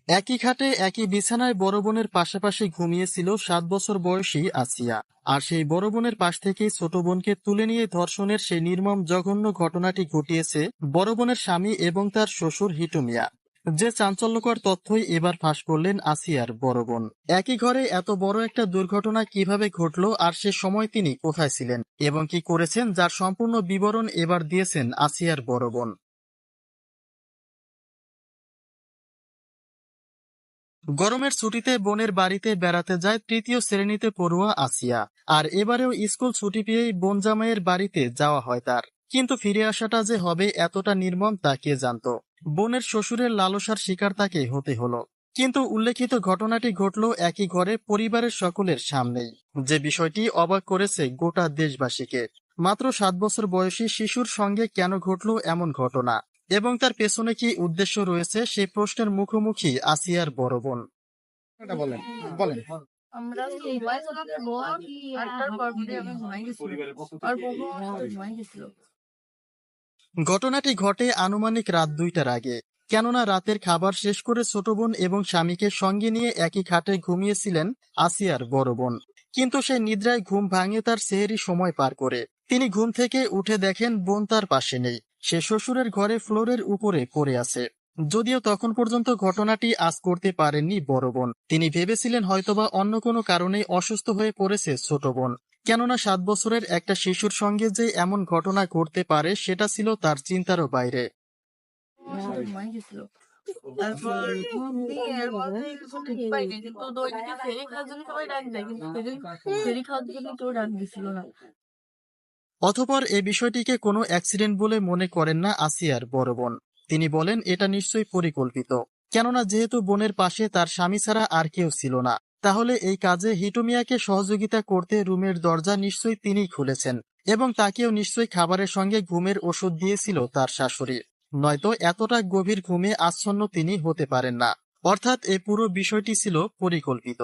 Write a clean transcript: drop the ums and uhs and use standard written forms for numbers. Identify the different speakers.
Speaker 1: একই খাটে একই বিছানায় বড় বোনের পাশাপাশি ঘুমিয়েছিল 7 বছর বয়সী আসিয়া। আর সেই বড় বোনের পাশ থেকেই ছোট বোনকে তুলে নিয়ে ধর্ষণের সেই নির্মম জঘন্য ঘটনাটি ঘটিয়েছে বড় বোনের স্বামী এবং তার শ্বশুর হিটু মিয়া। যে চাঞ্চল্যকর তথ্যই এবার ফাঁস করলেন আসিয়ার বড় বোন। একই ঘরে এত বড় একটা দুর্ঘটনা কিভাবে ঘটলো, আর সে সময় তিনি কোথায় ছিলেন এবং কি করেছেন, যার সম্পূর্ণ বিবরণ এবার দিয়েছেন আসিয়ার বড় বোন। গরমের ছুটিতে বোনের বাড়িতে বেড়াতে যায় তৃতীয় শ্রেণীতে পড়ুয়া আসিয়া। আর এবারেও স্কুল ছুটি পেয়েই বোন জামাইয়ের বাড়িতে যাওয়া হয় তার। কিন্তু ফিরে আসাটা যে হবে এতটা নির্মম তা কে জানত। বোনের শ্বশুরের লালসার শিকার তাকে হতে হলো। কিন্তু উল্লেখিত ঘটনাটি ঘটল একই ঘরে পরিবারের সকলের সামনেই, যে বিষয়টি অবাক করেছে গোটা দেশবাসীকে। মাত্র 7 বছর বয়সী শিশুর সঙ্গে কেন ঘটল এমন ঘটনা, এবং তার পেছনে কি উদ্দেশ্য রয়েছে, সেই প্রশ্নের মুখোমুখি আসিয়ার বড় বোন।
Speaker 2: এটা বলেন বলেন।
Speaker 3: আমরা আটটার পর দিয়ে আমি ঘুমাই গেছিল আর বউ ঘুমাই গেছিল।
Speaker 1: ঘটনাটি ঘটে আনুমানিক রাত 2টার আগে। কেননা রাতের খাবার শেষ করে ছোট বোন এবং স্বামীকে সঙ্গে নিয়ে একই খাটে ঘুমিয়েছিলেন আসিয়ার বড় বোন। কিন্তু সেই নিদ্রায় ঘুম ভাঙে তার সেহেরি সময় পার করে। তিনি ঘুম থেকে উঠে দেখেন বোন তার পাশে নেই, সে শ্বশুরের ঘরে ফ্লোরের উপরে পড়ে আছে। যদিও তখন পর্যন্ত ঘটনাটি আঁচ করতে পারেননি বড় বোন। তিনি ভেবেছিলেন হয়তোবা অন্য কোনো কারণে অসুস্থ হয়ে পড়েছে ছোট বোন। কেননা 7 বছরের একটা শিশুর সঙ্গে যে এমন ঘটনা ঘটতে পারে সেটা ছিল তার চিন্তারও বাইরে।
Speaker 3: ঘুমাই গেছিল। তারপর এর মধ্যে কিছু ঠিক পাইনি, কিন্তু দৈনিক ফেরি খাওয়ার জন্য সবাই ডাক দেয়, কিন্তু ফেরি খাওয়ার জন্য কেউ ডাক দিছিল না।
Speaker 1: অতঃপর এ বিষয়টিকে কোনো অ্যাক্সিডেন্ট বলে মনে করেন না আসিয়ার বড় বোন। তিনি বলেন এটা নিশ্চয়ই পরিকল্পিত। কেননা যেহেতু বোনের পাশে তার স্বামী ছাড়া আর কেউ ছিল না, তাহলে এই কাজে হিটু মিয়াকে সহযোগিতা করতে রুমের দরজা নিশ্চয়ই তিনিই খুলেছেন, এবং তাকেও নিশ্চয়ই খাবারের সঙ্গে ঘুমের ওষুধ দিয়েছিল তার শাশুড়ি। নয়তো এতটা গভীর ঘুমে আচ্ছন্ন তিনি হতে পারেন না। অর্থাৎ এই পুরো বিষয়টি ছিল পরিকল্পিত।